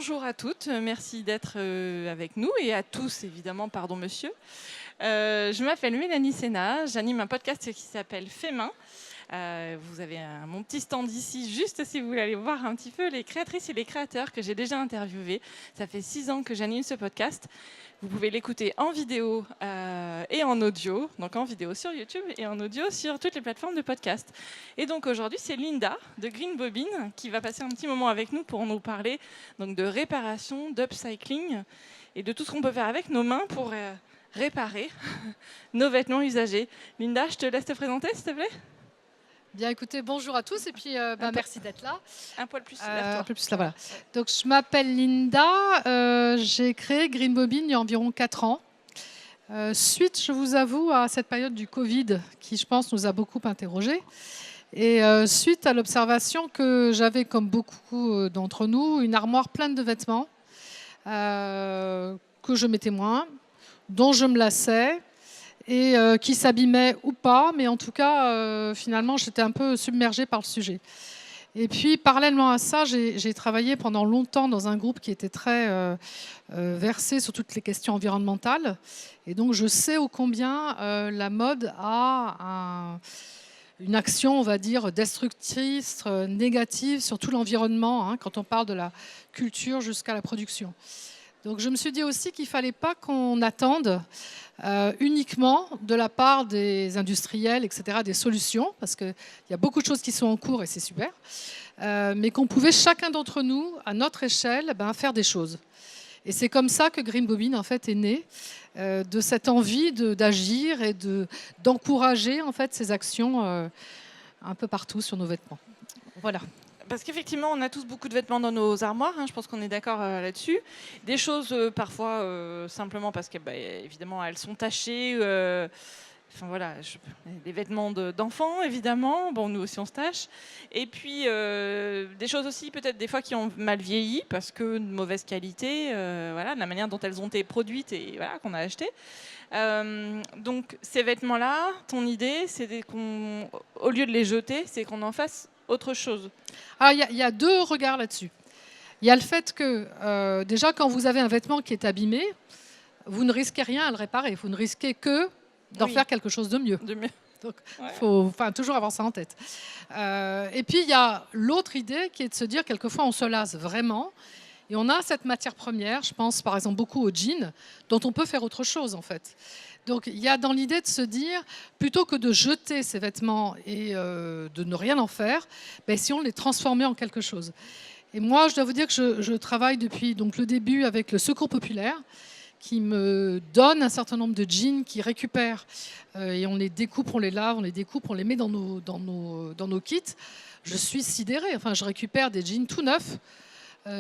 bonjour à toutes, merci d'être avec nous et à tous évidemment, pardon monsieur. Je m'appelle Mélanie Sénat, j'anime un podcast qui s'appelle Fait main. Vous avez mon petit stand ici, juste si vous voulez aller voir un petit peu les créatrices et les créateurs que j'ai déjà interviewés. Ça fait 6 ans que j'anime ce podcast. Vous pouvez l'écouter en vidéo et en audio, donc en vidéo sur YouTube et en audio sur toutes les plateformes de podcast. Et donc aujourd'hui, c'est Linda de Green Bobine qui va passer un petit moment avec nous pour nous parler donc, de réparation, d'upcycling et de tout ce qu'on peut faire avec nos mains pour réparer nos vêtements usagés. Linda, je te laisse te présenter, s'il te plaît. Bien, écoutez, bonjour à tous et puis merci d'être là. Un poil plus vers toi. Un peu plus là, voilà. Donc, je m'appelle Linda, j'ai créé Green Bobine il y a environ 4 ans. Suite, je vous avoue, à cette période du Covid qui, je pense, nous a beaucoup interrogés. Et suite à l'observation que j'avais, comme beaucoup d'entre nous, une armoire pleine de vêtements que je mettais moins, dont je me lassais, et qui s'abîmaient ou pas, mais en tout cas, finalement, j'étais un peu submergée par le sujet. Et puis, parallèlement à ça, j'ai travaillé pendant longtemps dans un groupe qui était très versé sur toutes les questions environnementales. Et donc, je sais ô combien la mode a une action, on va dire, destructrice, négative sur tout l'environnement, hein, quand on parle de la culture jusqu'à la production. Donc je me suis dit aussi qu'il ne fallait pas qu'on attende uniquement de la part des industriels, etc., des solutions, parce qu'il y a beaucoup de choses qui sont en cours et c'est super, mais qu'on pouvait chacun d'entre nous, à notre échelle, faire des choses. Et c'est comme ça que Green Bobine en fait, est né, de cette envie d'agir et d'encourager en fait, ces actions un peu partout sur nos vêtements. Voilà. Parce qu'effectivement, on a tous beaucoup de vêtements dans nos armoires, hein, je pense qu'on est d'accord là-dessus. Des choses parfois simplement parce que, évidemment, elles sont tachées. Enfin voilà, des vêtements d'enfants, évidemment. Bon, nous aussi, on se tâche. Et puis, des choses aussi, peut-être, des fois, qui ont mal vieilli parce que de mauvaise qualité, voilà, de la manière dont elles ont été produites et voilà, qu'on a acheté. Donc, ces vêtements-là, ton idée, c'est qu'au lieu de les jeter, c'est qu'on en fasse autre chose. Alors, il y a 2 regards là-dessus. Il y a le fait que, déjà, quand vous avez un vêtement qui est abîmé, vous ne risquez rien à le réparer. Vous ne risquez que d'en faire quelque chose de mieux. Donc, il faut toujours avoir ça en tête. Et puis, il y a l'autre idée qui est de se dire, quelquefois, on se lasse vraiment. Et on a cette matière première, je pense par exemple beaucoup au jean, dont on peut faire autre chose en fait. Donc il y a dans l'idée de se dire, plutôt que de jeter ces vêtements et de ne rien en faire, si on les transformait en quelque chose. Et moi, je dois vous dire que je travaille depuis donc, le début avec le Secours populaire, qui me donne un certain nombre de jeans qui récupèrent et on les découpe, on les lave, on les découpe, on les met dans nos kits. Je suis sidérée. Enfin, je récupère des jeans tout neufs,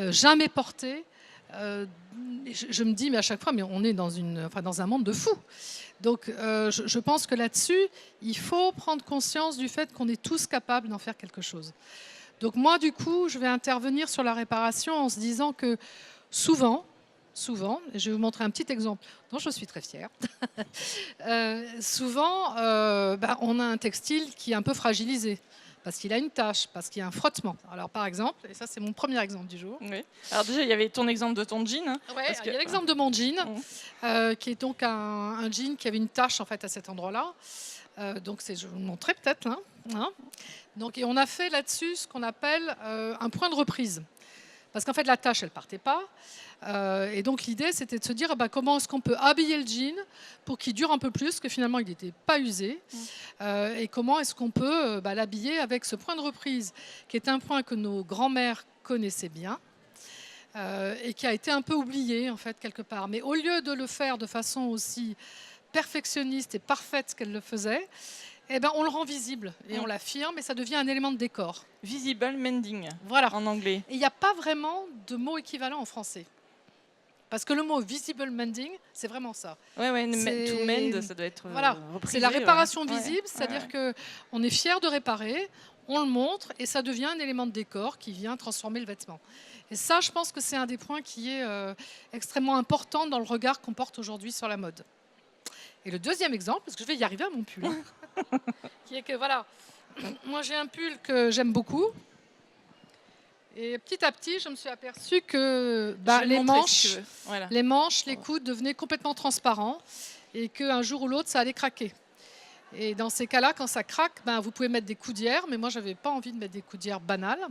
jamais portés. Je me dis, mais à chaque fois, mais on est dans un monde de fous. Donc, je pense que là-dessus, il faut prendre conscience du fait qu'on est tous capables d'en faire quelque chose. Donc moi, du coup, je vais intervenir sur la réparation en se disant que souvent, et je vais vous montrer un petit exemple dont je suis très fière, souvent, on a un textile qui est un peu fragilisé, parce qu'il a une tache, parce qu'il y a un frottement. Alors par exemple, et ça c'est mon premier exemple du jour. Oui. Alors déjà, il y avait ton exemple de ton jean. Hein, ouais, il y a l'exemple de mon jean, qui est donc un jean qui avait une tache en fait à cet endroit-là. Donc je vous le montrerai peut-être. Hein. Donc, et on a fait là-dessus ce qu'on appelle un point de reprise. Parce qu'en fait, la tâche, elle ne partait pas. Et donc, l'idée, c'était de se dire comment est-ce qu'on peut habiller le jean pour qu'il dure un peu plus, que finalement, il n'était pas usé. Et comment est-ce qu'on peut l'habiller avec ce point de reprise, qui est un point que nos grands-mères connaissaient bien et qui a été un peu oublié, en fait, quelque part. Mais au lieu de le faire de façon aussi perfectionniste et parfaite qu'elle le faisait, on le rend visible et on l'affirme et ça devient un élément de décor. Visible mending, voilà. En anglais. Et il n'y a pas vraiment de mot équivalent en français. Parce que le mot visible mending, c'est vraiment ça. Oui, to mend, ça doit être reprisé, c'est la réparation visible, c'est-à-dire qu'on est fier de réparer, on le montre et ça devient un élément de décor qui vient transformer le vêtement. Et ça, je pense que c'est un des points qui est extrêmement important dans le regard qu'on porte aujourd'hui sur la mode. Et le deuxième exemple, parce que je vais y arriver à mon pull, qui est que voilà, moi j'ai un pull que j'aime beaucoup Et petit à petit, je me suis aperçue que les manches, les coudes devenaient complètement transparents et qu'un jour ou l'autre, ça allait craquer. Et dans ces cas-là, quand ça craque, vous pouvez mettre des coudières, mais moi, je n'avais pas envie de mettre des coudières banales.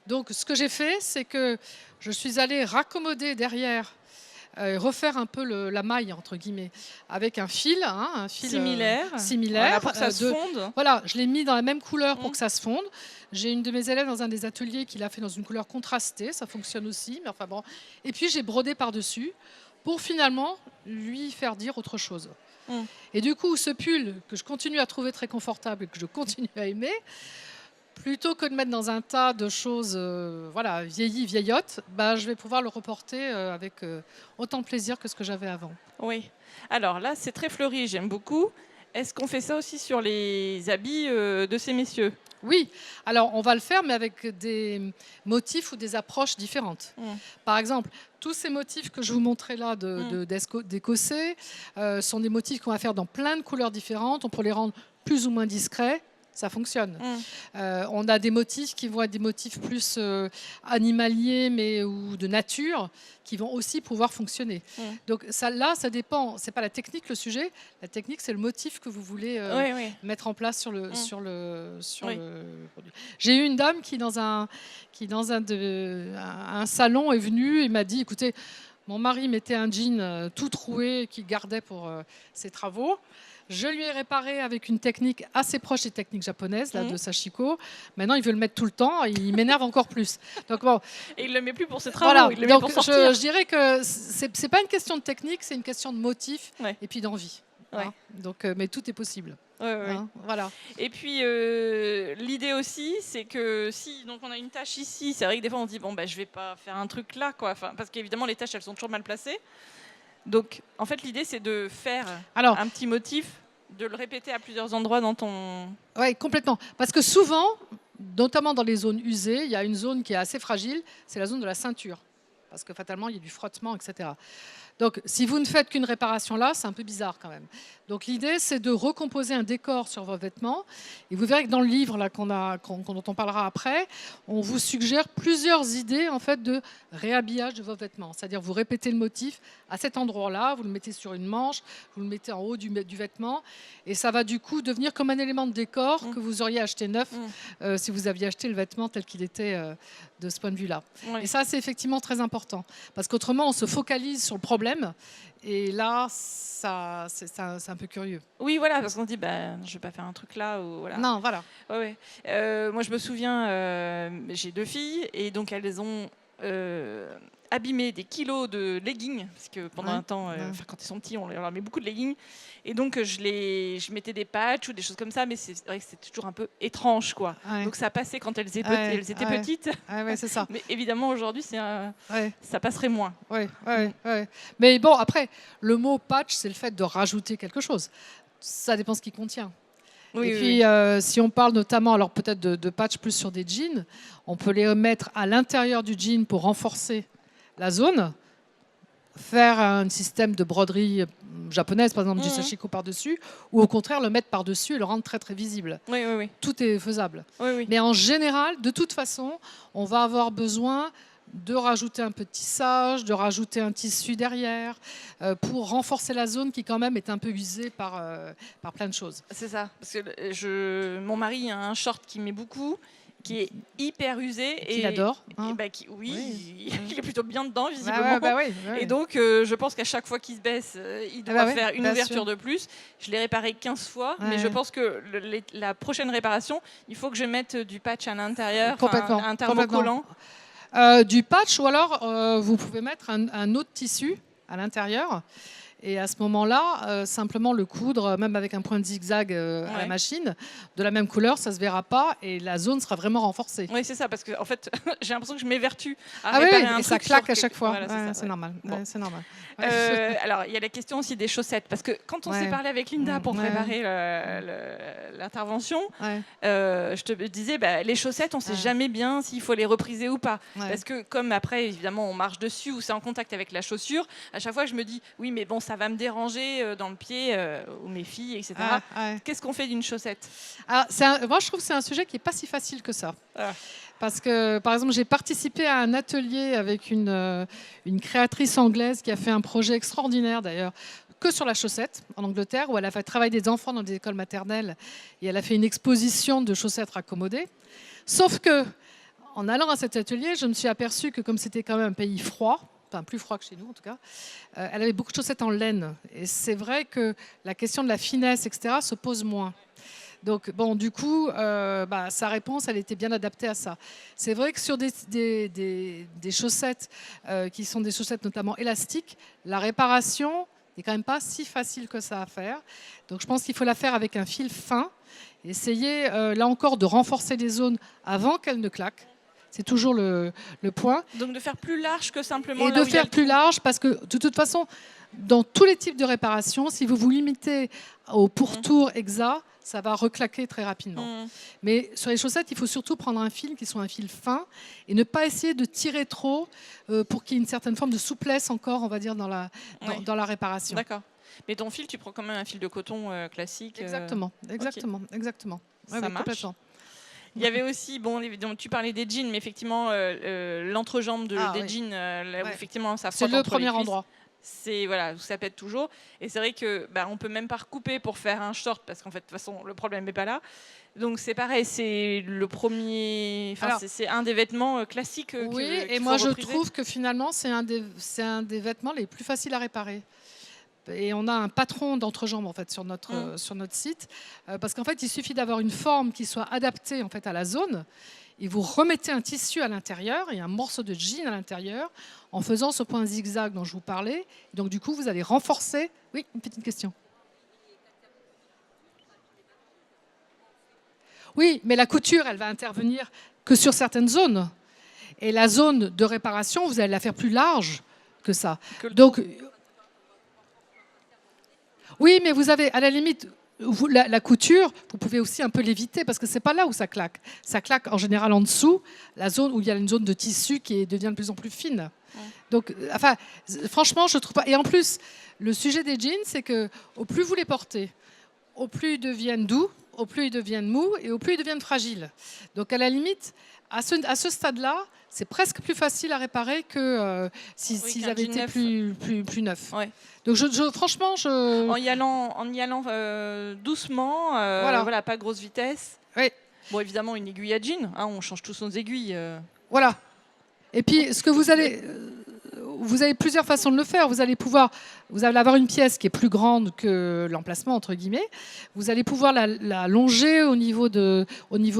Donc, ce que j'ai fait, c'est que je suis allée raccommoder derrière, refaire un peu la maille, entre guillemets, avec un fil similaire voilà, pour que ça se fonde. Voilà, je l'ai mis dans la même couleur pour que ça se fonde. J'ai une de mes élèves dans un des ateliers qui l'a fait dans une couleur contrastée, ça fonctionne aussi, mais enfin bon. Et puis j'ai brodé par-dessus pour finalement lui faire dire autre chose. Et du coup, ce pull que je continue à trouver très confortable et que je continue à aimer, plutôt que de mettre dans un tas de choses vieillies, vieillottes, je vais pouvoir le reporter avec autant de plaisir que ce que j'avais avant. Oui. Alors là, c'est très fleuri, j'aime beaucoup. Est-ce qu'on fait ça aussi sur les habits de ces messieurs ? Oui. Alors, on va le faire, mais avec des motifs ou des approches différentes. Par exemple, tous ces motifs que je vous montrais là d'écossais sont des motifs qu'on va faire dans plein de couleurs différentes. On peut les rendre plus ou moins discrets. Ça fonctionne. On a des motifs qui vont être des motifs plus animaliers ou de nature qui vont aussi pouvoir fonctionner. Donc ça dépend. C'est pas la technique le sujet. La technique, c'est le motif que vous voulez mettre en place sur le produit. J'ai eu une dame qui dans un salon est venue et m'a dit, écoutez, mon mari mettait un jean tout troué qu'il gardait pour ses travaux. Je lui ai réparé avec une technique assez proche des techniques japonaises de Sachiko. Maintenant, il veut le mettre tout le temps et il m'énerve encore plus. Donc, bon. Et il ne le met plus pour ses travaux, il le met donc, pour sortir. Je dirais que ce n'est pas une question de technique, c'est une question de motif et puis d'envie. Donc, mais tout est possible. Voilà. Et puis, l'idée aussi, c'est que si donc on a une tâche ici, c'est vrai que des fois on se dit, je ne vais pas faire un truc là, parce qu'évidemment, les tâches, elles sont toujours mal placées. Donc, en fait, l'idée, c'est de faire un petit motif, de le répéter à plusieurs endroits dans ton... Oui, complètement. Parce que souvent, notamment dans les zones usées, il y a une zone qui est assez fragile, c'est la zone de la ceinture. Parce que fatalement, il y a du frottement, etc. Donc, si vous ne faites qu'une réparation là, c'est un peu bizarre quand même. Donc, l'idée, c'est de recomposer un décor sur vos vêtements. Et vous verrez que dans le livre là, dont on parlera après, on vous suggère plusieurs idées en fait, de réhabillage de vos vêtements. C'est-à-dire, vous répétez le motif à cet endroit-là, vous le mettez sur une manche, vous le mettez en haut du vêtement. Et ça va du coup devenir comme un élément de décor que vous auriez acheté neuf si vous aviez acheté le vêtement tel qu'il était de ce point de vue-là. Et ça, c'est effectivement très important. Parce qu'autrement, on se focalise sur le problème. Et là, c'est un peu curieux. Oui, voilà, parce qu'on se dit, je ne vais pas faire un truc là. Voilà. Non, voilà. Moi, je me souviens, j'ai 2 filles, et donc elles ont abîmé des kilos de leggings, parce que pendant un temps, quand ils sont petits, on leur met beaucoup de leggings. Et donc, je mettais des patchs ou des choses comme ça, mais c'est vrai que c'était toujours un peu étrange, quoi. Donc, ça passait quand elles étaient petites. C'est ça. Mais évidemment, aujourd'hui, ça passerait moins. Mais bon, après, le mot patch, c'est le fait de rajouter quelque chose. Ça dépend ce qu'il contient. Si on parle notamment, alors peut-être de patch plus sur des jeans, on peut les mettre à l'intérieur du jean pour renforcer la zone, faire un système de broderie japonaise, par exemple du sashiko par-dessus, ou au contraire le mettre par-dessus et le rendre très très visible. Tout est faisable. Mais en général, de toute façon, on va avoir besoin de rajouter un peu de tissage, de rajouter un tissu derrière, pour renforcer la zone qui quand même est un peu usée par plein de choses. C'est ça, parce que mon mari a un short qui met beaucoup, qui est hyper usé. Et qu'il adore. Il est plutôt bien dedans, visiblement. Et donc, je pense qu'à chaque fois qu'il se baisse, il doit faire une ouverture de plus. Je l'ai réparé 15 fois, mais je pense que la prochaine réparation, il faut que je mette du patch à l'intérieur, un thermocollant. Du patch, ou alors vous pouvez mettre un autre tissu à l'intérieur. Et à ce moment-là, simplement le coudre, même avec un point de zigzag à la machine, de la même couleur, ça ne se verra pas et la zone sera vraiment renforcée. Oui, c'est ça, parce que en fait, j'ai l'impression que je m'évertue à réparer un truc. Et ça claque à chaque fois. Voilà, c'est normal. C'est normal. Alors, il y a la question aussi des chaussettes, parce que quand on s'est parlé avec Linda pour préparer l'intervention, je te disais, les chaussettes, on ne sait jamais bien s'il faut les repriser ou pas. Parce que comme après, évidemment, on marche dessus ou c'est en contact avec la chaussure, à chaque fois, je me dis, oui, mais bon, ça va me déranger dans le pied ou mes filles, etc. Qu'est-ce qu'on fait d'une chaussette? Alors, moi, je trouve que c'est un sujet qui n'est pas si facile que ça. Parce que, par exemple, j'ai participé à un atelier avec une créatrice anglaise qui a fait un projet extraordinaire, d'ailleurs, que sur la chaussette, en Angleterre, où elle a fait travailler des enfants dans des écoles maternelles et elle a fait une exposition de chaussettes raccommodées. Sauf que, en allant à cet atelier, je me suis aperçue que, comme c'était quand même un pays froid, enfin plus froid que chez nous en tout cas, elle avait beaucoup de chaussettes en laine. Et c'est vrai que la question de la finesse, etc., se pose moins. Donc, bon, du coup, sa réponse, elle était bien adaptée à ça. C'est vrai que sur des chaussettes qui sont des chaussettes notamment élastiques, la réparation n'est quand même pas si facile que ça à faire. Donc, je pense qu'il faut la faire avec un fil fin. Essayer, là encore, de renforcer les zones avant qu'elles ne claquent. C'est toujours le point. Donc, de faire plus large que simplement... Et de faire plus large, parce que, de toute façon, dans tous les types de réparation, si vous vous limitez au pourtour exact, ça va reclaquer très rapidement. Mais sur les chaussettes, il faut surtout prendre un fil qui soit un fil fin et ne pas essayer de tirer trop pour qu'il y ait une certaine forme de souplesse encore, on va dire, dans la réparation. D'accord. Mais ton fil, tu prends quand même un fil de coton classique. Exactement. Okay. Exactement. Ça marche. Complètement. Il y avait aussi, tu parlais des jeans, mais effectivement, l'entrejambe des jeans, là où effectivement, ça frotte. C'est le premier endroit. C'est où ça pète toujours. Et c'est vrai que on peut même pas recouper pour faire un short parce qu'en fait, de toute façon, le problème n'est pas là. Donc c'est pareil, c'est le premier. C'est un des vêtements classiques. Oui, et moi je trouve que finalement c'est un des vêtements les plus faciles à réparer. Et on a un patron d'entrejambe en fait sur notre site parce qu'en fait il suffit d'avoir une forme qui soit adaptée en fait à la zone. Et vous remettez un tissu à l'intérieur et un morceau de jean à l'intérieur en faisant ce point zigzag dont je vous parlais. Donc du coup, vous allez renforcer... Oui, une petite question. Oui, mais la couture, elle va intervenir que sur certaines zones. Et la zone de réparation, vous allez la faire plus large que ça. Donc, oui, mais vous avez, à la limite... La couture, vous pouvez aussi un peu l'éviter parce que c'est pas là où ça claque. Ça claque en général en dessous, la zone où il y a une zone de tissu qui devient de plus en plus fine. Donc, franchement, je trouve pas. Et en plus, le sujet des jeans, c'est que au plus vous les portez, au plus ils deviennent doux, au plus ils deviennent mous et au plus ils deviennent fragiles. Donc, à la limite, à ce stade-là, c'est presque plus facile à réparer que s'ils avaient été plus neufs. Ouais. Donc franchement, en y allant doucement, voilà, pas grosse vitesse. Oui. Bon, évidemment, une aiguille à jean, on change tous nos aiguilles. Voilà. Et puis, ce que vous avez plusieurs façons de le faire. Vous allez avoir une pièce qui est plus grande que l'emplacement, entre guillemets. Vous allez pouvoir la longer au niveau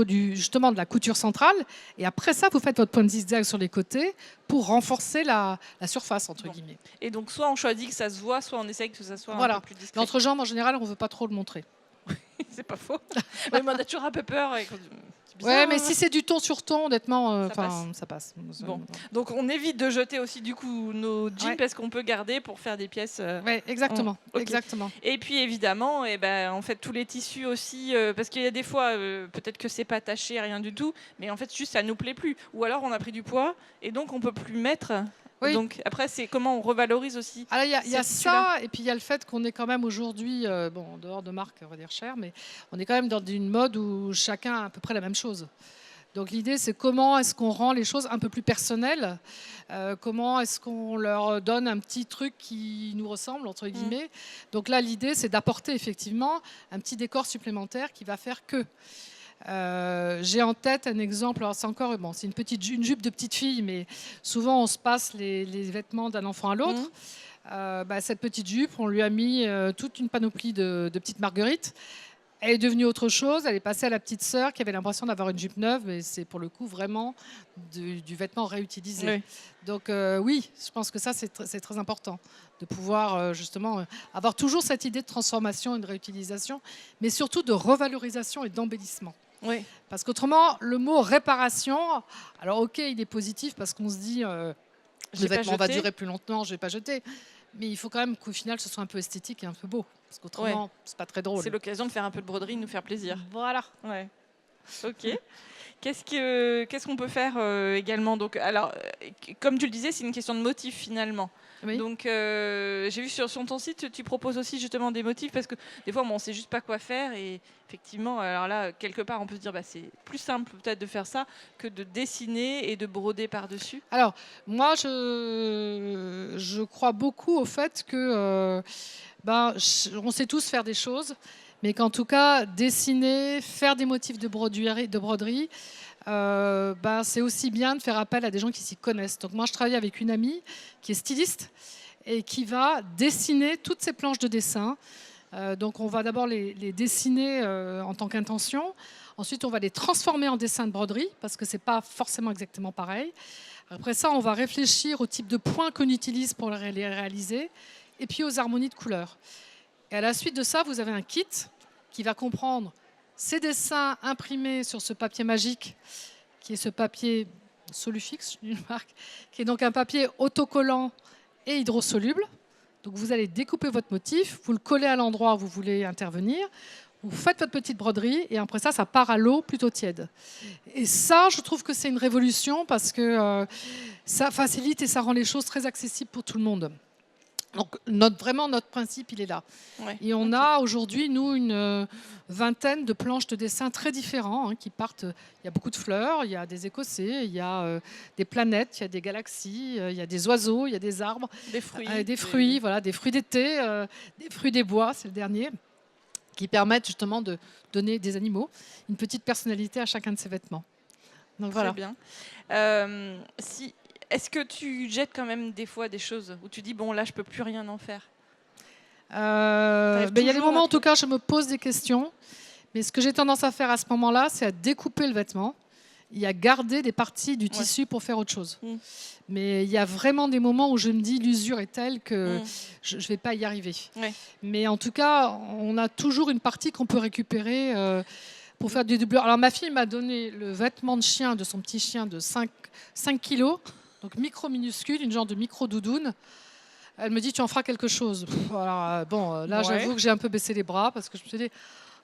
justement de la couture centrale. Et après ça, vous faites votre point de zigzag sur les côtés pour renforcer la surface, entre guillemets. Et donc, soit on choisit que ça se voit, soit on essaye que ça soit un peu plus discret. L'entrejambe, en général, on ne veut pas trop le montrer. C'est pas faux. Mais on a toujours un peu peur. Ouais, mais si c'est du ton sur ton, honnêtement, ça passe. Bon. Donc on évite de jeter aussi du coup nos jeans parce qu'on peut garder pour faire des pièces. Oui, exactement. Exactement. Et puis évidemment, en fait tous les tissus aussi, parce qu'il y a des fois peut-être que c'est pas taché, rien du tout, mais en fait juste ça nous plaît plus. Ou alors on a pris du poids et donc on peut plus mettre. Oui. Donc après, c'est comment on revalorise aussi. Alors il y a ça, et puis il y a le fait qu'on est quand même aujourd'hui, en dehors de marque, on va dire cher, mais on est quand même dans une mode où chacun a à peu près la même chose. Donc l'idée, c'est comment est-ce qu'on rend les choses un peu plus personnelles, comment est-ce qu'on leur donne un petit truc qui nous ressemble, entre guillemets. Donc là, l'idée, c'est d'apporter effectivement un petit décor supplémentaire qui va faire que... j'ai en tête un exemple, alors c'est une jupe de petite fille, mais souvent on se passe les vêtements d'un enfant à l'autre. Cette petite jupe, on lui a mis toute une panoplie de petites marguerites. Elle est devenue autre chose, elle est passée à la petite sœur qui avait l'impression d'avoir une jupe neuve, mais c'est pour le coup vraiment du vêtement réutilisé. Oui. Donc oui, je pense que ça c'est très important de pouvoir justement avoir toujours cette idée de transformation et de réutilisation, mais surtout de revalorisation et d'embellissement. Oui. Parce qu'autrement, le mot réparation, alors ok, il est positif parce qu'on se dit le vêtement va durer plus longtemps, je ne vais pas jeter. Mais il faut quand même qu'au final, ce soit un peu esthétique et un peu beau. Parce qu'autrement, c'est pas très drôle. C'est l'occasion de faire un peu de broderie, de nous faire plaisir. Voilà. Ouais. Ok. Qu'est-ce qu'on peut faire également? Donc, alors, comme tu le disais, c'est une question de motif finalement. Oui. Donc, j'ai vu sur ton site, tu proposes aussi justement des motifs parce que des fois, on ne sait juste pas quoi faire. Et effectivement, alors là, quelque part, on peut se dire c'est plus simple peut-être de faire ça que de dessiner et de broder par-dessus. Alors, moi, je crois beaucoup au fait que on sait tous faire des choses, mais qu'en tout cas, dessiner, faire des motifs de broderie, c'est aussi bien de faire appel à des gens qui s'y connaissent. Donc moi, je travaille avec une amie qui est styliste et qui va dessiner toutes ces planches de dessin. Donc on va d'abord les dessiner en tant qu'intention. Ensuite, on va les transformer en dessin de broderie parce que ce n'est pas forcément exactement pareil. Après ça, on va réfléchir au type de points qu'on utilise pour les réaliser et puis aux harmonies de couleurs. Et à la suite de ça, vous avez un kit qui va comprendre ces dessins imprimés sur ce papier magique, qui est ce papier Solufix, une marque, qui est donc un papier autocollant et hydrosoluble. Donc vous allez découper votre motif, vous le collez à l'endroit où vous voulez intervenir, vous faites votre petite broderie et après ça, ça part à l'eau plutôt tiède. Et ça, je trouve que c'est une révolution parce que ça facilite et ça rend les choses très accessibles pour tout le monde. Donc vraiment, notre principe, il est là. Ouais, et on a aujourd'hui, nous, une vingtaine de planches de dessin très différents qui partent. Il y a beaucoup de fleurs, il y a des écossais, il y a des planètes, il y a des galaxies, il y a des oiseaux, il y a des arbres. Des fruits. Voilà, des fruits d'été, des fruits des bois, c'est le dernier, qui permettent justement de donner des animaux, une petite personnalité à chacun de ces vêtements. Donc, très bien. Est-ce que tu jettes quand même des fois des choses où tu dis bon là je peux plus rien en faire? Il y a des moments en tout cas je me pose des questions, mais ce que j'ai tendance à faire à ce moment-là, c'est à découper le vêtement et à garder des parties du tissu pour faire autre chose. Mais il y a vraiment des moments où je me dis l'usure est telle que je ne vais pas y arriver. Mais en tout cas, on a toujours une partie qu'on peut récupérer pour faire des doublures. Alors ma fille m'a donné le vêtement de chien de son petit chien de 5 kilos. Donc micro-minuscule, une genre de micro-doudoune. Elle me dit, tu en feras quelque chose. Alors, là, j'avoue que j'ai un peu baissé les bras parce que je me suis dit,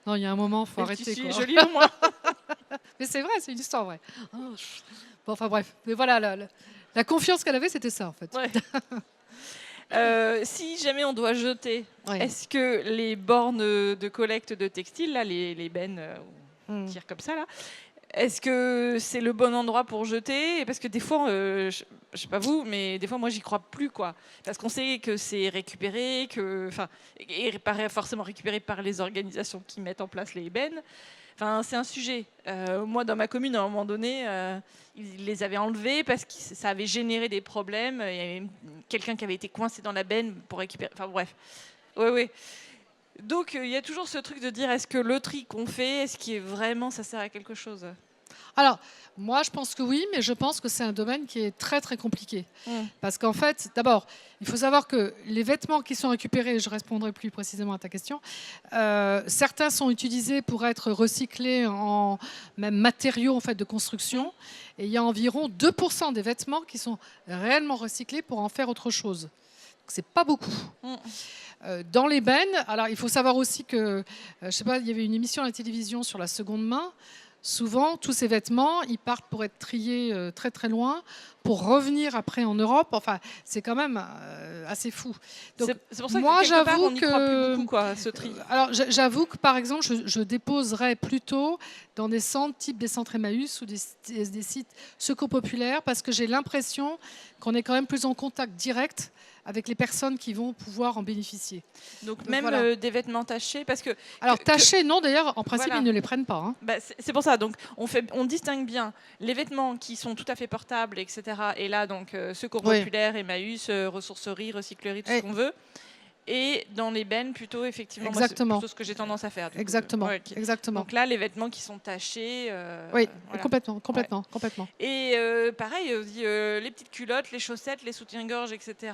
non, il y a un moment, il faut arrêter. C'est joli au moins. Mais c'est vrai, c'est une histoire vraie. Bon, enfin bref. Mais voilà, la confiance qu'elle avait, c'était ça, en fait. Ouais. Si jamais on doit jeter, est-ce que les bornes de collecte de textiles, là, les bennes, on tire comme ça, là, est-ce que c'est le bon endroit pour jeter? Parce que des fois, je ne sais pas vous, mais des fois, moi, j'y crois plus, quoi. Parce qu'on sait que c'est récupéré, et pas forcément récupéré par les organisations qui mettent en place les bennes. Enfin, c'est un sujet. Moi, dans ma commune, à un moment donné, ils les avaient enlevés parce que ça avait généré des problèmes. Il y avait quelqu'un qui avait été coincé dans la benne pour récupérer. Enfin, bref. Oui. Donc, il y a toujours ce truc de dire, est-ce que le tri qu'on fait, est-ce qu'il vraiment, ça sert à quelque chose? Alors, moi, je pense que oui, mais je pense que c'est un domaine qui est très, très compliqué. Parce qu'en fait, d'abord, il faut savoir que les vêtements qui sont récupérés, je répondrai plus précisément à ta question, certains sont utilisés pour être recyclés en même matériaux en fait, de construction. Et il y a environ 2% des vêtements qui sont réellement recyclés pour en faire autre chose. Donc, c'est pas beaucoup. Dans les bennes, alors il faut savoir aussi que, je sais pas, il y avait une émission à la télévision sur la seconde main. Souvent, tous ces vêtements, ils partent pour être triés très très loin, pour revenir après en Europe. Enfin, c'est quand même assez fou. Donc, c'est pour ça que moi, j'avoue qu'on n'y croit plus beaucoup, quoi, ce tri. Alors, j'avoue que par exemple, je déposerais plutôt dans des centres type des centres Emmaüs ou des sites secours populaires, parce que j'ai l'impression qu'on est quand même plus en contact direct avec les personnes qui vont pouvoir en bénéficier. Donc même voilà. Des vêtements tachés, parce que... Alors tachés, non, d'ailleurs, en principe, voilà. Ils ne les prennent pas. Hein. Bah, c'est pour ça, donc on distingue bien les vêtements qui sont tout à fait portables, etc. Et là, donc, secours populaire, Emmaüs, ressourcerie, recyclerie, tout ce qu'on veut. Et dans les bennes, plutôt, effectivement, moi, c'est plutôt ce que j'ai tendance à faire. Exactement. Exactement. Donc là, les vêtements qui sont tachés... oui, voilà. complètement. Et pareil, les petites culottes, les chaussettes, les soutiens-gorge, etc.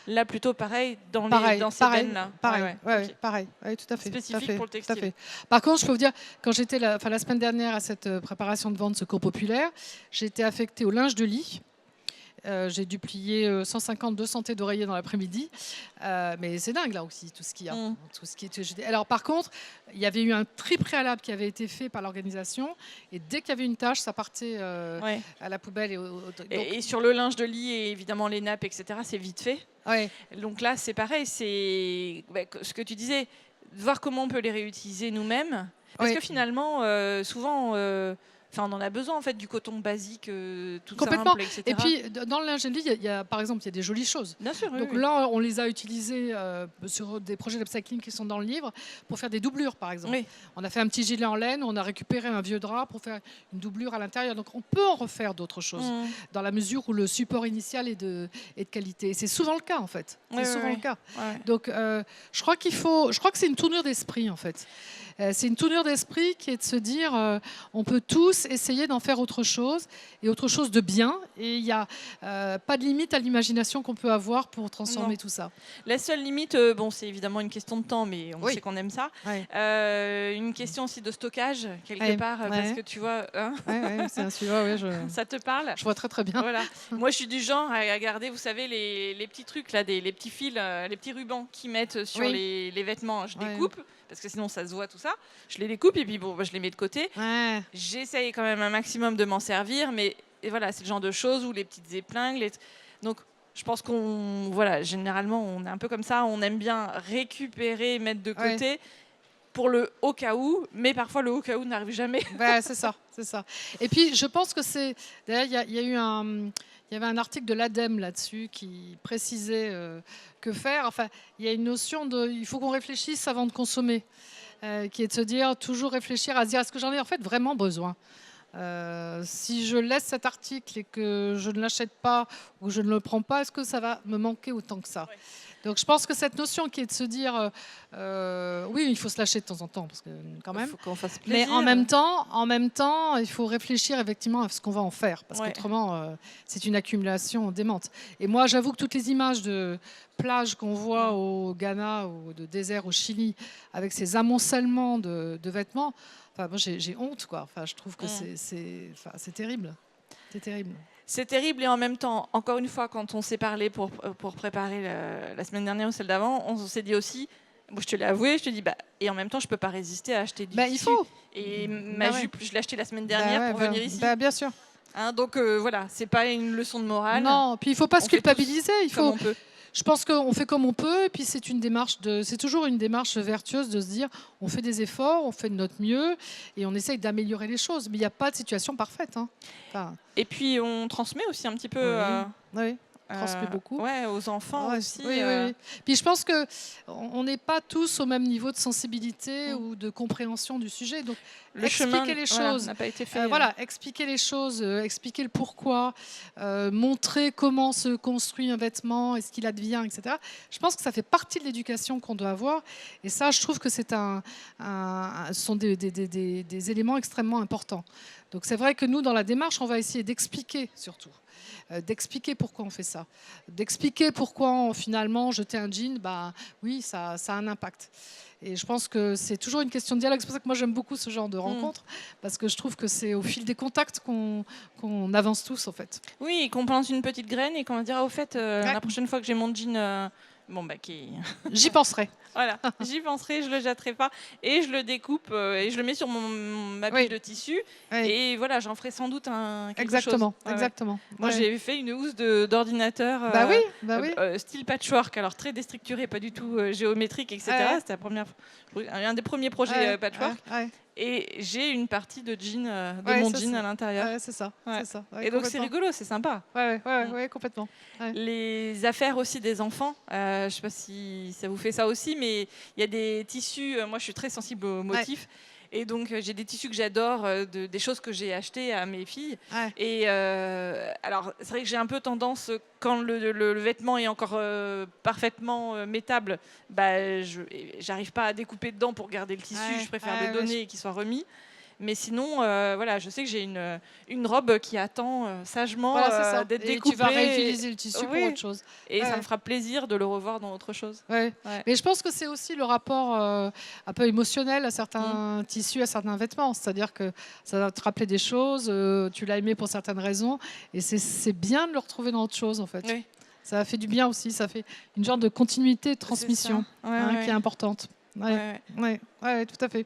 Là, plutôt pareil, dans ces bennes-là. Pareil, tout à fait. Spécifique pour le textile. Tout à fait. Par contre, je peux vous dire, quand j'étais la semaine dernière à cette préparation de vente secours populaire, j'ai été affectée au linge de lit. J'ai dû plier 150-200 thés d'oreiller dans l'après-midi. Mais c'est dingue là aussi, tout ce qu'il y a. Tout ce qui est... Alors par contre, il y avait eu un tri préalable qui avait été fait par l'organisation. Et dès qu'il y avait une tâche, ça partait à la poubelle. Et sur le linge de lit et évidemment les nappes, etc., c'est vite fait. Ouais. Donc là, c'est pareil. C'est ce que tu disais, voir comment on peut les réutiliser nous-mêmes. Parce que finalement, souvent... on en a besoin en fait du coton basique, tout simple, etc. Et puis dans le linge de lit, par exemple, il y a des jolies choses. Bien sûr. Donc là, on les a utilisées sur des projets d'upcycling qui sont dans le livre pour faire des doublures, par exemple. Oui. On a fait un petit gilet en laine, on a récupéré un vieux drap pour faire une doublure à l'intérieur. Donc on peut en refaire d'autres choses dans la mesure où le support initial est de qualité. Et c'est souvent le cas en fait. C'est souvent le cas. Ouais. Donc je crois que c'est une tournure d'esprit en fait. C'est une tournure d'esprit qui est de se dire on peut tous essayer d'en faire autre chose et autre chose de bien, et il n'y a pas de limite à l'imagination qu'on peut avoir pour transformer tout ça. La seule limite, c'est évidemment une question de temps, mais on sait qu'on aime ça. Une question aussi de stockage quelque part, parce que tu vois c'est un sujet, ça te parle? Je vois très bien. Voilà. Moi je suis du genre à garder, vous savez, les petits trucs là, les petits fils, les petits rubans qu'ils mettent sur les vêtements, je découpe parce que sinon ça se voit tout ça, je les découpe et puis je les mets de côté. J'essaye quand même un maximum de m'en servir, mais voilà, c'est le genre de choses où les petites épingles, donc je pense généralement on est un peu comme ça, on aime bien récupérer, mettre de côté pour le au cas où, mais parfois le au cas où n'arrive jamais. C'est ça. Et puis je pense que d'ailleurs il y avait un article de l'ADEME là-dessus qui précisait que faire. Enfin, il y a une notion il faut qu'on réfléchisse avant de consommer, qui est de se dire, toujours réfléchir à se dire, est-ce que j'en ai en fait vraiment besoin ? Si je laisse cet article et que je ne l'achète pas ou je ne le prends pas, est-ce que ça va me manquer autant que ça ? Donc je pense que cette notion qui est de se dire, oui, il faut se lâcher de temps en temps, parce que quand même. Il faut qu'on fasse plaisir. Mais en même temps, il faut réfléchir effectivement à ce qu'on va en faire, parce qu'autrement, c'est une accumulation démente. Et moi, j'avoue que toutes les images de plages qu'on voit au Ghana ou de désert au Chili, avec ces amoncellements de vêtements, moi, j'ai honte, quoi. Enfin, je trouve que c'est terrible. C'est terrible. C'est terrible, et en même temps, encore une fois, quand on s'est parlé pour préparer la semaine dernière ou celle d'avant, on s'est dit aussi, moi je te l'ai avoué, je te dis, et en même temps, je ne peux pas résister à acheter du tissu. Il faut. Et ma jupe, je l'ai achetée la semaine dernière pour venir ici. Bien sûr. Donc voilà, c'est pas une leçon de morale. Non, puis il ne faut pas se culpabiliser. Comme on peut. Je pense qu'on fait comme on peut, et puis c'est toujours une démarche vertueuse de se dire, on fait des efforts, on fait de notre mieux, et on essaye d'améliorer les choses. Mais il n'y a pas de situation parfaite. Et puis on transmet aussi un petit peu. Transmet beaucoup. Aux enfants aussi. Oui. Puis je pense qu'on n'est pas tous au même niveau de sensibilité ou de compréhension du sujet. Donc expliquer les choses, n'a pas été fait. Expliquer les choses, expliquer le pourquoi, montrer comment se construit un vêtement et ce qu'il advient, etc. Je pense que ça fait partie de l'éducation qu'on doit avoir. Et ça, je trouve que ce sont des éléments extrêmement importants. Donc c'est vrai que nous, dans la démarche, on va essayer d'expliquer surtout. D'expliquer pourquoi on fait ça, d'expliquer pourquoi finalement jeter un jean, oui, ça a un impact. Et je pense que c'est toujours une question de dialogue. C'est pour ça que moi j'aime beaucoup ce genre de rencontres, parce que je trouve que c'est au fil des contacts qu'on avance tous en fait. Oui, et qu'on plante une petite graine et qu'on va dire, au fait, la prochaine fois que j'ai mon jean... J'y penserai. Voilà, j'y penserai, je le jetterai pas, et je le découpe et je le mets sur ma pile de tissu, et voilà, j'en ferai sans doute quelque chose. Exactement. Moi, j'ai fait une housse d'ordinateur style patchwork, alors très déstructuré, pas du tout géométrique, etc. C'était un des premiers projets patchwork. Et j'ai une partie de mon jean à l'intérieur. C'est ça. Et donc c'est rigolo, c'est sympa. Ouais, complètement. Les affaires aussi des enfants, je ne sais pas si ça vous fait ça aussi, mais il y a des tissus, moi je suis très sensible aux motifs, et donc j'ai des tissus que j'adore, des choses que j'ai achetées à mes filles. Et alors c'est vrai que j'ai un peu tendance, quand le vêtement est encore parfaitement métable, j'arrive pas à découper dedans pour garder le tissu, je préfère les donner et qu'il soit remis. Mais sinon, voilà, je sais que j'ai une robe qui attend sagement d'être découpée. Tu vas réutiliser le tissu pour autre chose. Et ça me fera plaisir de le revoir dans autre chose. Ouais. Mais je pense que c'est aussi le rapport un peu émotionnel à certains tissus, à certains vêtements. C'est-à-dire que ça va te rappeler des choses, tu l'as aimé pour certaines raisons, et c'est bien de le retrouver dans autre chose, en fait. Oui. Ça fait du bien aussi, ça fait une genre de continuité de transmission qui est importante. Oui, tout à fait.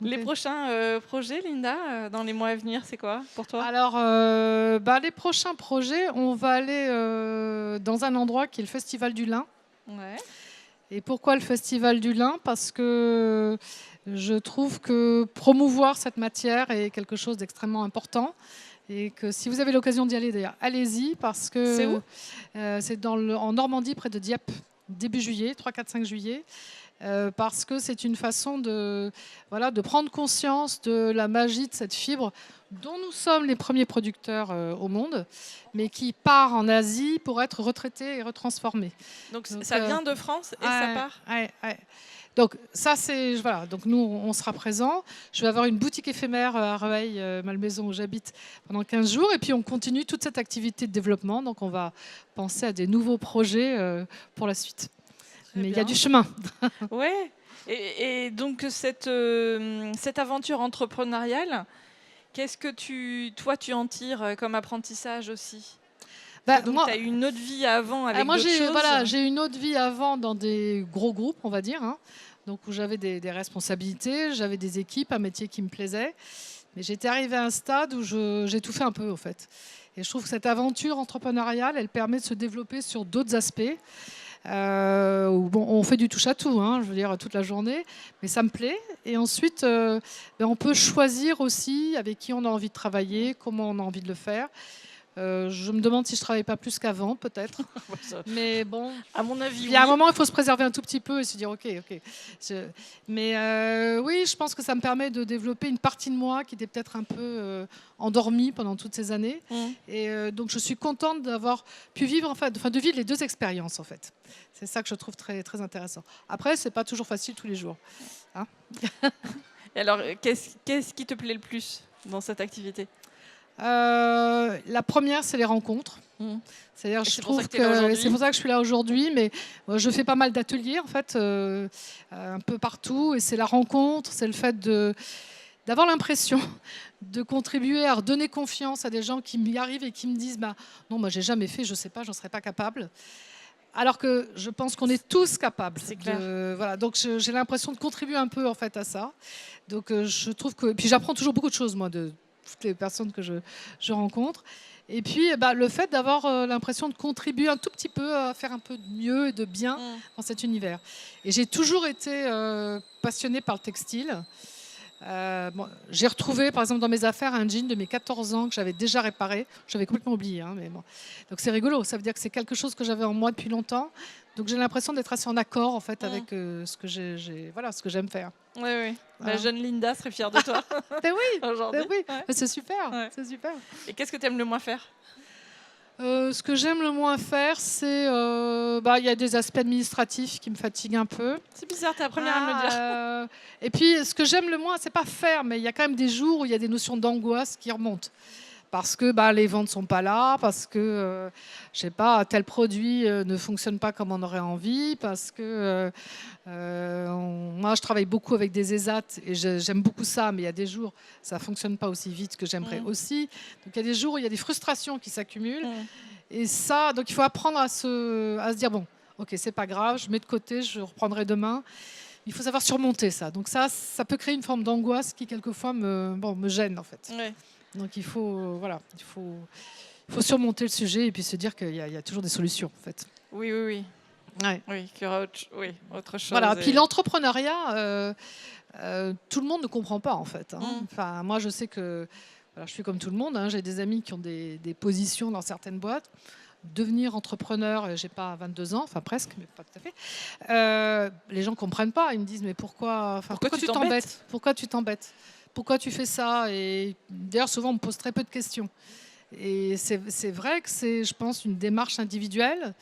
Les prochains projets, Linda, dans les mois à venir, c'est quoi pour toi? Alors, les prochains projets, on va aller dans un endroit qui est le Festival du Lin. Ouais. Et pourquoi le Festival du Lin? Parce que je trouve que promouvoir cette matière est quelque chose d'extrêmement important. Et que si vous avez l'occasion d'y aller, d'ailleurs, allez-y, parce que c'est où? C'est en Normandie, près de Dieppe, début juillet, 3, 4, 5 juillet. Parce que c'est une façon de prendre conscience de la magie de cette fibre dont nous sommes les premiers producteurs au monde, mais qui part en Asie pour être retraitée et retransformée. Donc ça vient de France et ça part. Donc ça c'est Donc nous on sera présents. Je vais avoir une boutique éphémère à Rueil, Malmaison où j'habite, pendant 15 jours, et puis on continue toute cette activité de développement. Donc on va penser à des nouveaux projets pour la suite. Mais il y a du chemin. Oui. Et donc, cette aventure entrepreneuriale, qu'est-ce que tu en tires comme apprentissage aussi? Donc, tu as eu une autre vie avant avec d'autres choses. J'ai une autre vie avant dans des gros groupes, on va dire. Donc, où j'avais des responsabilités, j'avais des équipes, un métier qui me plaisait. Mais j'étais arrivée à un stade où j'ai tout fait un peu, en fait. Et je trouve que cette aventure entrepreneuriale, elle permet de se développer sur d'autres aspects. On fait du touche à tout, je veux dire, toute la journée, mais ça me plaît. Et ensuite, on peut choisir aussi avec qui on a envie de travailler, comment on a envie de le faire. Je me demande si je ne travaille pas plus qu'avant, peut-être. Mais bon, à mon avis, il y a un moment, il faut se préserver un tout petit peu et se dire ok. Mais oui, je pense que ça me permet de développer une partie de moi qui était peut-être un peu endormie pendant toutes ces années. Et donc, je suis contente d'avoir pu vivre, de vivre les deux expériences, en fait. C'est ça que je trouve très, très intéressant. Après, c'est pas toujours facile tous les jours. Et alors, qu'est-ce qui te plaît le plus dans cette activité? La première, c'est les rencontres. C'est-à-dire, je trouve que c'est pour ça que je suis là aujourd'hui, mais je fais pas mal d'ateliers en fait, un peu partout, et c'est la rencontre, c'est le fait d'avoir l'impression de contribuer à redonner confiance à des gens qui m'y arrivent et qui me disent non, moi j'ai jamais fait, je sais pas, j'en serais pas capable. Alors que je pense qu'on est tous capables. C'est clair. Donc j'ai l'impression de contribuer un peu en fait à ça. Donc je trouve que puis j'apprends toujours beaucoup de choses moi de toutes les personnes que je rencontre. Et puis le fait d'avoir l'impression de contribuer un tout petit peu à faire un peu de mieux et de bien dans cet univers. Et j'ai toujours été passionnée par le textile. J'ai retrouvé, par exemple, dans mes affaires, un jean de mes 14 ans que j'avais déjà réparé. J'avais complètement oublié. Mais bon. Donc c'est rigolo. Ça veut dire que c'est quelque chose que j'avais en moi depuis longtemps. Donc j'ai l'impression d'être assez en accord en fait, avec ce que ce que j'aime faire. Oui. La jeune Linda serait fière de toi. Aujourd'hui. Oui. C'est super. Ouais. C'est super. Et qu'est-ce que tu aimes le moins faire? Ce que j'aime le moins faire, c'est... y a des aspects administratifs qui me fatiguent un peu. C'est bizarre, t'es la première à me le dire. Et puis, ce que j'aime le moins, c'est pas faire, mais il y a quand même des jours où il y a des notions d'angoisse qui remontent. Parce que les ventes ne sont pas là, parce que, je sais pas, tel produit ne fonctionne pas comme on aurait envie, parce que moi, je travaille beaucoup avec des ESAT et j'aime beaucoup ça, mais il y a des jours, ça ne fonctionne pas aussi vite que j'aimerais aussi. Donc, il y a des jours où il y a des frustrations qui s'accumulent. Et ça, donc il faut apprendre à se dire, bon, ok, c'est pas grave, je mets de côté, je reprendrai demain. Il faut savoir surmonter ça. Donc ça peut créer une forme d'angoisse qui, quelquefois, me gêne, en fait. Ouais. Donc il faut surmonter le sujet et puis se dire qu'il y a toujours des solutions en fait. Oui. Ouais. Oui, qu'il y aura autre chose. Voilà. Puis l'entrepreneuriat, tout le monde ne comprend pas en fait. Enfin, moi je sais que je suis comme tout le monde. J'ai des amis qui ont des positions dans certaines boîtes. Devenir entrepreneur, j'ai pas 22 ans, enfin presque, mais pas tout à fait. Les gens comprennent pas. Ils me disent mais pourquoi tu t'embêtes? Pourquoi tu t'embêtes? Pourquoi tu fais ça? Et d'ailleurs, souvent, on me pose très peu de questions. Et c'est vrai que c'est, je pense, une démarche individuelle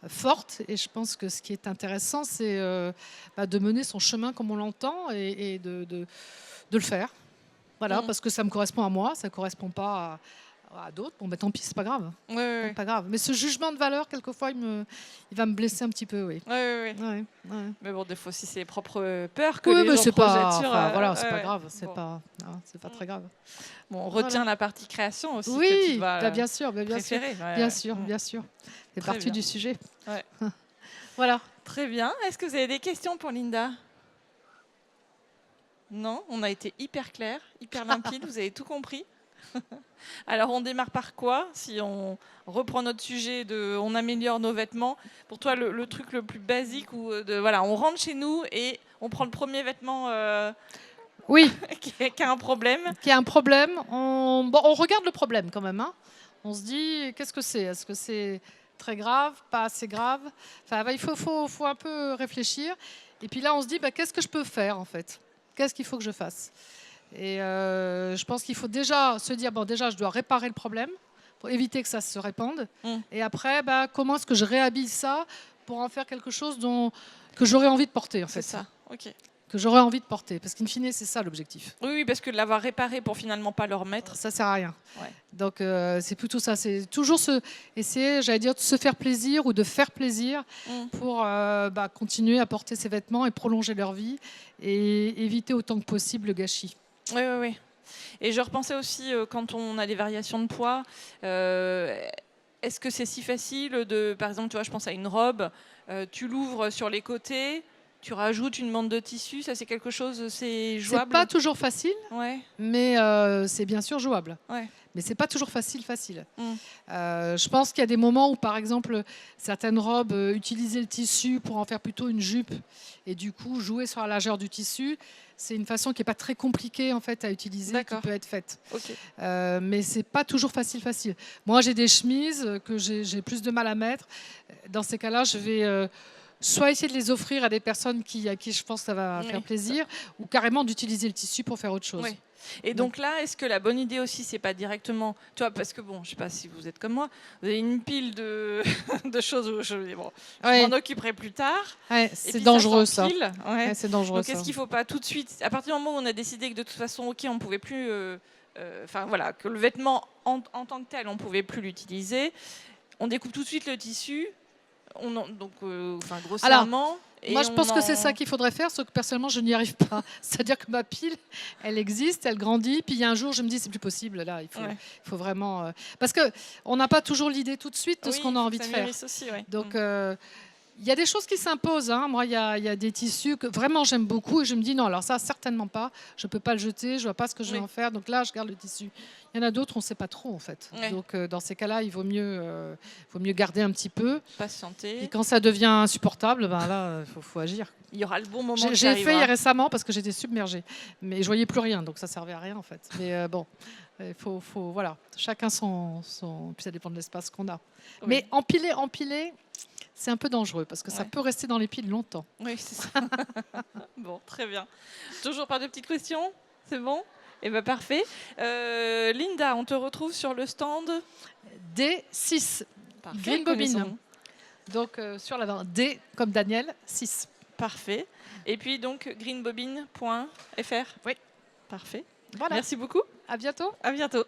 forte. Et je pense que ce qui est intéressant, c'est de mener son chemin comme on l'entend et de le faire. Voilà, parce que ça me correspond à moi, ça ne correspond pas à d'autres. Bon, tant pis, c'est pas grave. Ouais. Pas grave. Mais ce jugement de valeur, quelquefois, il va me blesser un petit peu, oui. Ouais. Mais bon, des fois aussi, c'est les propres peurs que oui, les mais gens c'est projettent pas, sur... voilà, c'est pas grave. C'est bon. pas très grave. Bon, on retient la partie création aussi. Oui, que tu dois, bien sûr. Bien sûr. C'est partie du sujet. Ouais. Voilà. Très bien. Est-ce que vous avez des questions pour Linda ? Non, on a été hyper clair, hyper limpide, vous avez tout compris. Alors, on démarre par quoi ? Si on reprend notre sujet de on améliore nos vêtements, pour toi, le truc le plus basique, voilà, on rentre chez nous et on prend le premier vêtement oui. qui a un problème. Qui a un problème. On regarde le problème quand même. Hein. On se dit, qu'est-ce que c'est ? Est-ce que c'est très grave, pas assez grave ? Enfin, il faut un peu réfléchir. Et puis là, on se dit, qu'est-ce que je peux faire en fait ? Qu'est-ce qu'il faut que je fasse ? Et je pense qu'il faut déjà se dire, déjà, je dois réparer le problème pour éviter que ça se répande. Et après, comment est-ce que je réhabille ça pour en faire quelque chose que j'aurais envie de porter, en fait. C'est ça, ok. Que j'aurais envie de porter. Parce qu'in fine, c'est ça l'objectif. Oui, parce que de l'avoir réparé pour finalement pas le remettre... Ça sert à rien. Ouais. Donc, c'est plutôt ça. C'est toujours essayer, j'allais dire, de se faire plaisir ou de faire plaisir pour continuer à porter ces vêtements et prolonger leur vie et éviter autant que possible le gâchis. Oui. Et je repensais aussi, quand on a des variations de poids, est-ce que c'est si facile par exemple, tu vois, je pense à une robe, tu l'ouvres sur les côtés, tu rajoutes une bande de tissu, ça c'est quelque chose, c'est jouable ? C'est pas toujours facile, mais c'est bien sûr jouable. Ouais. Mais c'est pas toujours facile. Je pense qu'il y a des moments où, par exemple, certaines robes utiliser le tissu pour en faire plutôt une jupe et du coup jouer sur la largeur du tissu, c'est une façon qui n'est pas très compliquée en fait à utiliser, qui peut être faite. Okay. Mais c'est pas toujours facile. Moi, j'ai des chemises que j'ai plus de mal à mettre. Dans ces cas-là, je vais soit essayer de les offrir à des personnes à qui je pense que ça va faire plaisir, ou carrément d'utiliser le tissu pour faire autre chose. Oui. Et donc là, est-ce que la bonne idée aussi, c'est pas directement, tu vois, parce que bon, je sais pas si vous êtes comme moi, vous avez une pile de choses où je m'en occuperai plus tard. Ouais, c'est dangereux ça. C'est dangereux. Donc est-ce qu'il faut pas tout de suite, à partir du moment où on a décidé que de toute façon, ok, on pouvait plus, que le vêtement en tant que tel, on pouvait plus l'utiliser, on découpe tout de suite le tissu, grossièrement. Alors, moi, je pense que c'est ça qu'il faudrait faire, sauf que personnellement, je n'y arrive pas. C'est-à-dire que ma pile, elle existe, elle grandit, puis il y a un jour, je me dis, c'est plus possible. Là, il faut vraiment... Parce qu'on n'a pas toujours l'idée tout de suite de ce qu'on a envie de faire. Aussi, donc, il y a des choses qui s'imposent. Hein. Moi, il y a des tissus que vraiment j'aime beaucoup et je me dis, non, alors ça, certainement pas. Je ne peux pas le jeter, je ne vois pas ce que je vais en faire. Donc là, je garde le tissu. Il y en a d'autres, on ne sait pas trop, en fait. Donc, dans ces cas-là, il vaut mieux garder un petit peu. Patienter. Et quand ça devient insupportable, là, il faut agir. Il y aura le bon moment. J'ai fait récemment parce que j'étais submergée. Mais je ne voyais plus rien, donc ça ne servait à rien, en fait. Mais bon, il faut voilà. Chacun son... Puis ça dépend de l'espace qu'on a. Oui. Mais empiler, c'est un peu dangereux parce que ça peut rester dans les piles longtemps. Oui, c'est ça. Bon, très bien. Toujours pas de petites questions ? C'est bon ? Eh bien, parfait. Linda, on te retrouve sur le stand D6. Green Bobine. Donc, sur la D comme Daniel, 6. Parfait. Et puis, donc, greenbobine.fr. Oui. Parfait. Voilà. Merci beaucoup. À bientôt. À bientôt.